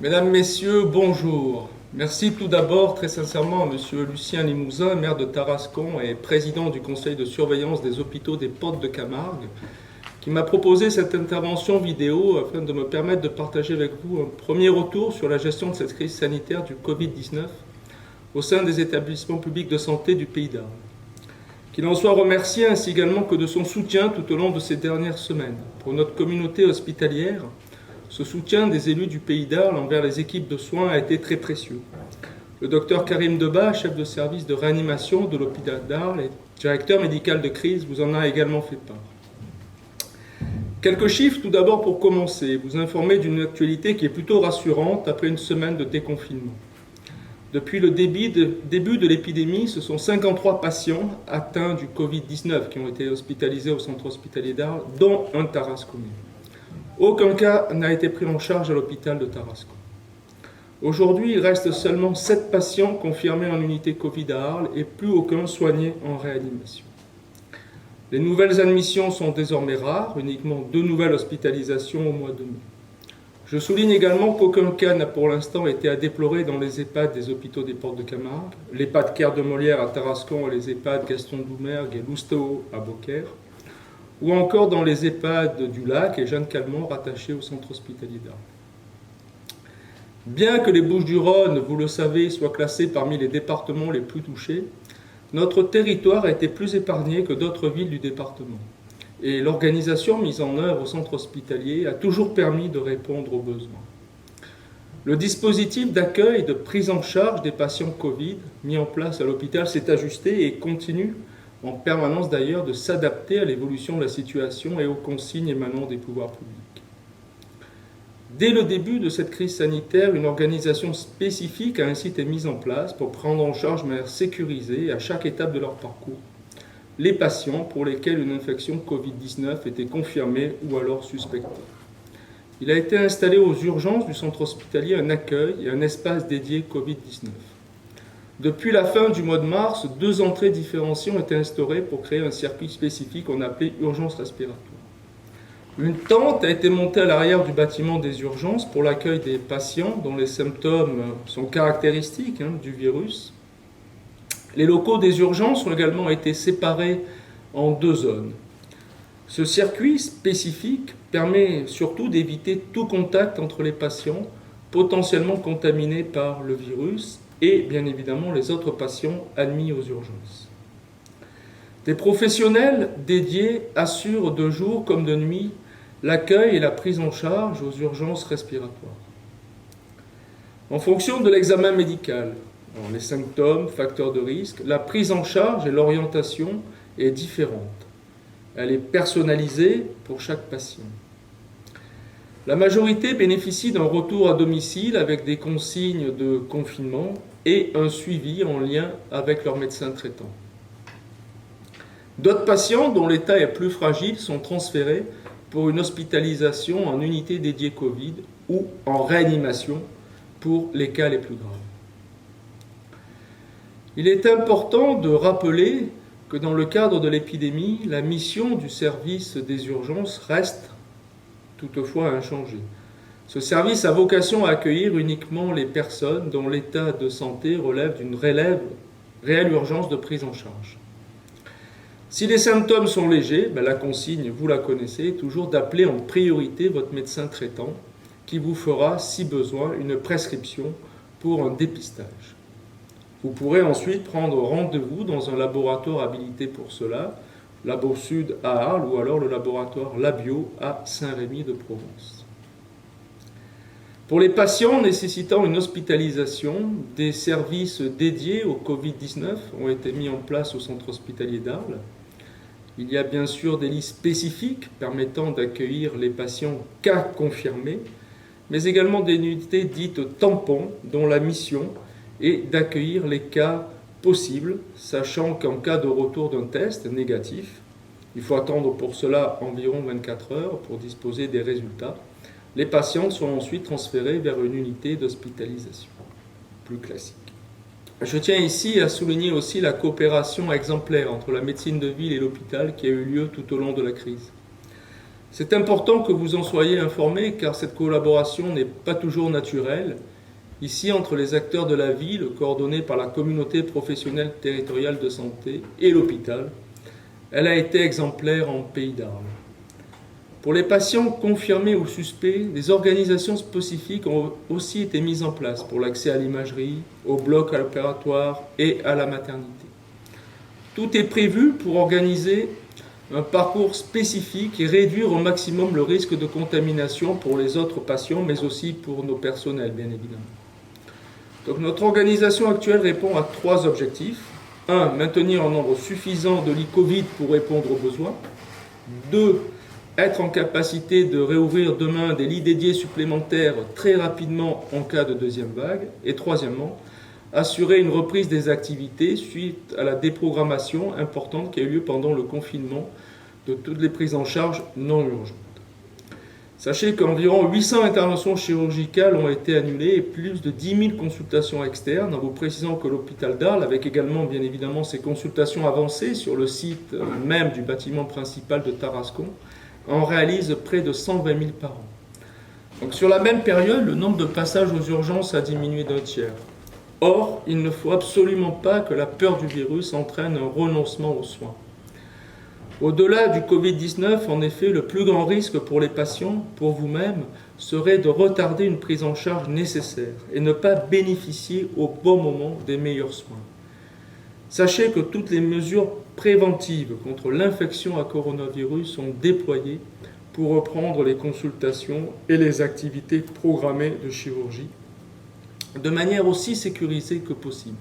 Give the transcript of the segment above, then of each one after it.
Mesdames, Messieurs, bonjour. Merci tout d'abord très sincèrement à Monsieur Lucien Limousin, maire de Tarascon et président du conseil de surveillance des hôpitaux des Portes de Camargue, qui m'a proposé cette intervention vidéo afin de me permettre de partager avec vous un premier retour sur la gestion de cette crise sanitaire du Covid-19 au sein des établissements publics de santé du Pays d'Arles. Qu'il en soit remercié ainsi également que de son soutien tout au long de ces dernières semaines. Pour notre communauté hospitalière, ce soutien des élus du Pays d'Arles envers les équipes de soins a été très précieux. Le docteur Karim Debat, chef de service de réanimation de l'hôpital d'Arles et directeur médical de crise, vous en a également fait part. Quelques chiffres tout d'abord pour commencer, vous informer d'une actualité qui est plutôt rassurante après une semaine de déconfinement. Depuis le début de l'épidémie, ce sont 53 patients atteints du Covid-19 qui ont été hospitalisés au centre hospitalier d'Arles, dont un Tarasconnais. Aucun cas n'a été pris en charge à l'hôpital de Tarascon. Aujourd'hui, il reste seulement 7 patients confirmés en unité Covid à Arles et plus aucun soigné en réanimation. Les nouvelles admissions sont désormais rares, uniquement 2 nouvelles hospitalisations au mois de mai. Je souligne également qu'aucun cas n'a pour l'instant été à déplorer dans les EHPAD des hôpitaux des Portes de Camargue, l'EHPAD Caire de Molière à Tarascon et les EHPAD Gaston Doumergue et Loustéo à Beaucaire, ou encore dans les EHPAD du Lac et Jeanne Calment rattachés au centre hospitalier d'Arles. Bien que les Bouches-du-Rhône, vous le savez, soient classés parmi les départements les plus touchés, notre territoire a été plus épargné que d'autres villes du département. Et l'organisation mise en œuvre au centre hospitalier a toujours permis de répondre aux besoins. Le dispositif d'accueil et de prise en charge des patients Covid mis en place à l'hôpital s'est ajusté et continue en permanence d'ailleurs de s'adapter à l'évolution de la situation et aux consignes émanant des pouvoirs publics. Dès le début de cette crise sanitaire, une organisation spécifique a ainsi été mise en place pour prendre en charge de manière sécurisée à chaque étape de leur parcours les patients pour lesquels une infection Covid-19 était confirmée ou alors suspectée. Il a été installé aux urgences du centre hospitalier un accueil et un espace dédié Covid-19. Depuis la fin du mois de mars, 2 entrées différenciées ont été instaurées pour créer un circuit spécifique qu'on appelait urgence respiratoire. Une tente a été montée à l'arrière du bâtiment des urgences pour l'accueil des patients dont les symptômes sont caractéristiques du virus. Les locaux des urgences ont également été séparés en 2 zones. Ce circuit spécifique permet surtout d'éviter tout contact entre les patients potentiellement contaminés par le virus et bien évidemment les autres patients admis aux urgences. Des professionnels dédiés assurent de jour comme de nuit l'accueil et la prise en charge aux urgences respiratoires. En fonction de l'examen médical, les symptômes, facteurs de risque, la prise en charge et l'orientation est différente. Elle est personnalisée pour chaque patient. La majorité bénéficie d'un retour à domicile avec des consignes de confinement et un suivi en lien avec leur médecin traitant. D'autres patients dont l'état est plus fragile sont transférés pour une hospitalisation en unité dédiée Covid ou en réanimation pour les cas les plus graves. Il est important de rappeler que dans le cadre de l'épidémie, la mission du service des urgences reste toutefois inchangée. Ce service a vocation à accueillir uniquement les personnes dont l'état de santé relève d'une réelle urgence de prise en charge. Si les symptômes sont légers, la consigne, vous la connaissez, est toujours d'appeler en priorité votre médecin traitant qui vous fera, si besoin, une prescription pour un dépistage. Vous pourrez ensuite prendre rendez-vous dans un laboratoire habilité pour cela, Labo Sud à Arles ou alors le laboratoire Labio à Saint-Rémy de Provence. Pour les patients nécessitant une hospitalisation, des services dédiés au Covid-19 ont été mis en place au centre hospitalier d'Arles. Il y a bien sûr des lits spécifiques permettant d'accueillir les patients cas confirmés, mais également des unités dites tampons dont la mission est d'accueillir les cas possibles, sachant qu'en cas de retour d'un test négatif, il faut attendre pour cela environ 24 heures pour disposer des résultats. Les patients sont ensuite transférés vers une unité d'hospitalisation plus classique. Je tiens ici à souligner aussi la coopération exemplaire entre la médecine de ville et l'hôpital qui a eu lieu tout au long de la crise. C'est important que vous en soyez informés car cette collaboration n'est pas toujours naturelle. Ici, entre les acteurs de la ville, coordonnés par la communauté professionnelle territoriale de santé et l'hôpital, elle a été exemplaire en Pays d'Arles. Pour les patients confirmés ou suspects, des organisations spécifiques ont aussi été mises en place pour l'accès à l'imagerie, au bloc opératoire et à la maternité. Tout est prévu pour organiser un parcours spécifique et réduire au maximum le risque de contamination pour les autres patients, mais aussi pour nos personnels, bien évidemment. Donc notre organisation actuelle répond à 3 objectifs. 1. Maintenir un nombre suffisant de lits Covid pour répondre aux besoins. 2. Être en capacité de réouvrir demain des lits dédiés supplémentaires très rapidement en cas de deuxième vague. Et troisièmement, assurer une reprise des activités suite à la déprogrammation importante qui a eu lieu pendant le confinement de toutes les prises en charge non urgentes. Sachez qu'environ 800 interventions chirurgicales ont été annulées et plus de 10 000 consultations externes, en vous précisant que l'hôpital d'Arles, avec également bien évidemment ses consultations avancées sur le site même du bâtiment principal de Tarascon, en réalise près de 120 000 par an. Donc sur la même période, le nombre de passages aux urgences a diminué d'1 tiers. Or, il ne faut absolument pas que la peur du virus entraîne un renoncement aux soins. Au-delà du Covid-19, en effet, le plus grand risque pour les patients, pour vous-même, serait de retarder une prise en charge nécessaire et ne pas bénéficier au bon moment des meilleurs soins. Sachez que toutes les mesures préventives contre l'infection à coronavirus sont déployées pour reprendre les consultations et les activités programmées de chirurgie de manière aussi sécurisée que possible.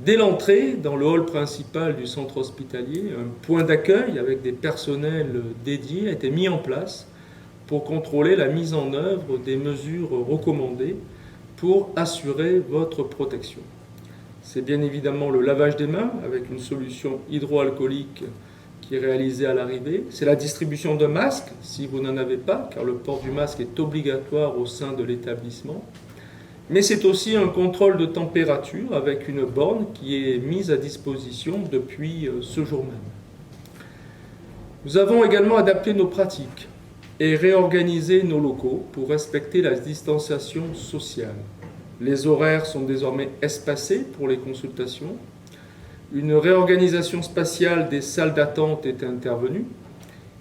Dès l'entrée, dans le hall principal du centre hospitalier, un point d'accueil avec des personnels dédiés a été mis en place pour contrôler la mise en œuvre des mesures recommandées pour assurer votre protection. C'est bien évidemment le lavage des mains avec une solution hydroalcoolique qui est réalisée à l'arrivée. C'est la distribution de masques si vous n'en avez pas, car le port du masque est obligatoire au sein de l'établissement. Mais c'est aussi un contrôle de température avec une borne qui est mise à disposition depuis ce jour même. Nous avons également adapté nos pratiques et réorganisé nos locaux pour respecter la distanciation sociale. Les horaires sont désormais espacés pour les consultations. Une réorganisation spatiale des salles d'attente est intervenue.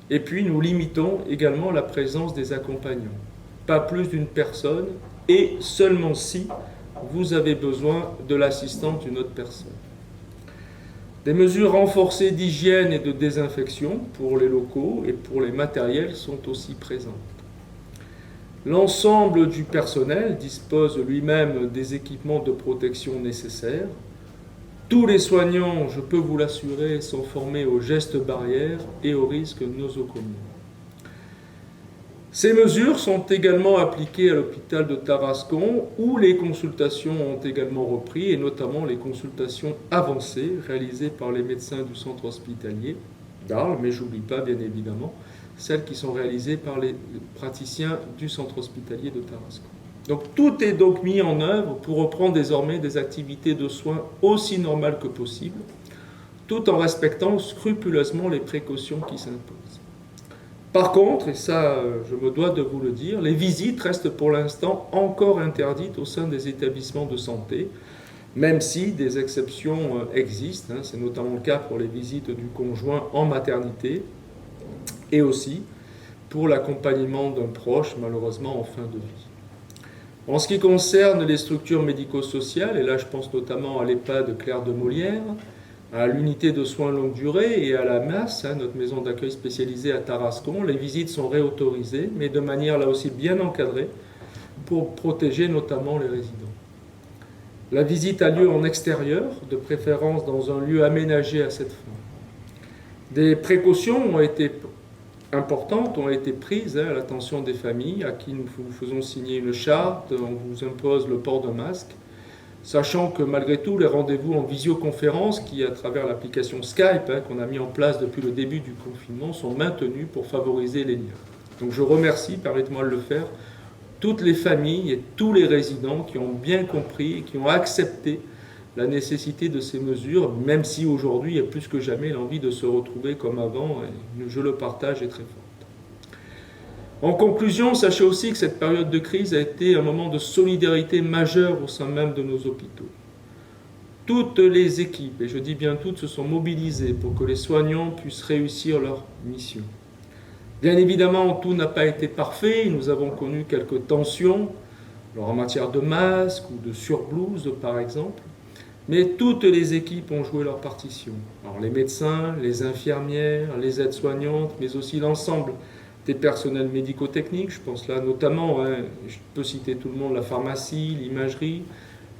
Et puis nous limitons également la présence des accompagnants. Pas plus d'une personne et seulement si vous avez besoin de l'assistance d'une autre personne. Des mesures renforcées d'hygiène et de désinfection pour les locaux et pour les matériels sont aussi présentes. L'ensemble du personnel dispose lui-même des équipements de protection nécessaires. Tous les soignants, je peux vous l'assurer, sont formés aux gestes barrières et aux risques nosocomiaux. Ces mesures sont également appliquées à l'hôpital de Tarascon, où les consultations ont également repris, et notamment les consultations avancées réalisées par les médecins du centre hospitalier d'Arles, mais j'oublie pas bien évidemment celles qui sont réalisées par les praticiens du centre hospitalier de Tarascon. Donc tout est donc mis en œuvre pour reprendre désormais des activités de soins aussi normales que possible, tout en respectant scrupuleusement les précautions qui s'imposent. Par contre, et ça je me dois de vous le dire, les visites restent pour l'instant encore interdites au sein des établissements de santé, même si des exceptions existent, c'est notamment le cas pour les visites du conjoint en maternité et aussi pour l'accompagnement d'un proche, malheureusement en fin de vie. En ce qui concerne les structures médico-sociales, et là je pense notamment à l'EHPAD Claire de Molière, à l'unité de soins longue durée et à la MAS, notre maison d'accueil spécialisée à Tarascon, les visites sont réautorisées, mais de manière là aussi bien encadrée pour protéger notamment les résidents. La visite a lieu en extérieur, de préférence dans un lieu aménagé à cette fin. Des précautions importantes ont été prises à l'attention des familles, à qui nous faisons signer une charte, on vous impose le port d'un masque, sachant que malgré tout, les rendez-vous en visioconférence, qui à travers l'application Skype, qu'on a mis en place depuis le début du confinement, sont maintenus pour favoriser les liens. Donc je remercie, permettez-moi de le faire, toutes les familles et tous les résidents qui ont bien compris et qui ont accepté la nécessité de ces mesures, même si aujourd'hui il y a plus que jamais l'envie de se retrouver comme avant, et je le partage, est très forte. En conclusion, sachez aussi que cette période de crise a été un moment de solidarité majeure au sein même de nos hôpitaux. Toutes les équipes, et je dis bien toutes, se sont mobilisées pour que les soignants puissent réussir leur mission. Bien évidemment, tout n'a pas été parfait, nous avons connu quelques tensions, alors en matière de masques ou de surblouses par exemple, mais toutes les équipes ont joué leur partition. Alors les médecins, les infirmières, les aides-soignantes, mais aussi l'ensemble des personnels médico-techniques, je pense là notamment, je peux citer tout le monde, la pharmacie, l'imagerie,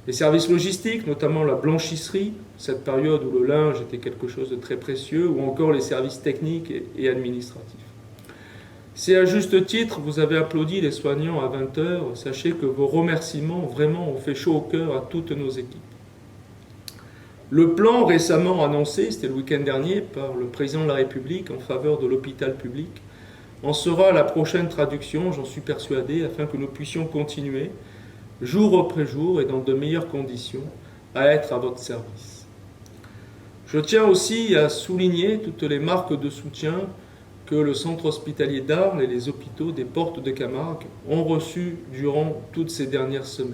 les services logistiques, notamment la blanchisserie, cette période où le linge était quelque chose de très précieux, ou encore les services techniques et administratifs. Si à juste titre vous avez applaudi les soignants à 20h, sachez que vos remerciements vraiment ont fait chaud au cœur à toutes nos équipes. Le plan récemment annoncé, c'était le week-end dernier, par le président de la République en faveur de l'hôpital public, en sera la prochaine traduction, j'en suis persuadé, afin que nous puissions continuer, jour après jour et dans de meilleures conditions, à être à votre service. Je tiens aussi à souligner toutes les marques de soutien que le centre hospitalier d'Arles et les hôpitaux des Portes de Camargue ont reçus durant toutes ces dernières semaines.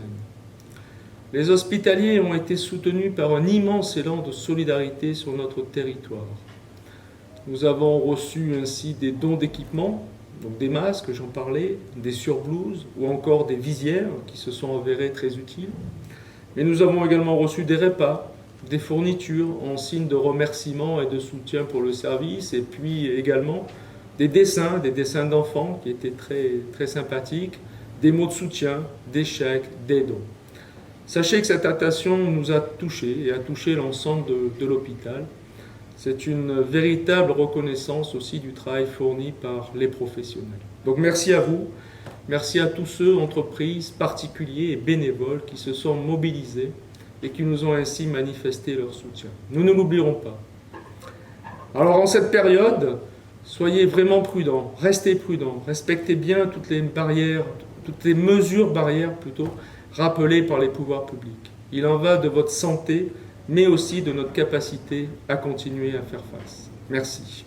Les hospitaliers ont été soutenus par un immense élan de solidarité sur notre territoire. Nous avons reçu ainsi des dons d'équipements, donc des masques, j'en parlais, des surblouses ou encore des visières qui se sont avérées très utiles. Mais nous avons également reçu des repas, des fournitures en signe de remerciement et de soutien pour le service, et puis également des dessins d'enfants qui étaient très, très sympathiques, des mots de soutien, des chèques, des dons. Sachez que cette attention nous a touchés et a touché l'ensemble de l'hôpital. C'est une véritable reconnaissance aussi du travail fourni par les professionnels. Donc merci à vous, merci à tous ceux, entreprises, particuliers et bénévoles qui se sont mobilisés et qui nous ont ainsi manifesté leur soutien. Nous ne l'oublierons pas. Alors en cette période, soyez vraiment prudents, restez prudents, respectez bien toutes les barrières, toutes les mesures barrières plutôt, rappelées par les pouvoirs publics. Il en va de votre santé, mais aussi de notre capacité à continuer à faire face. Merci.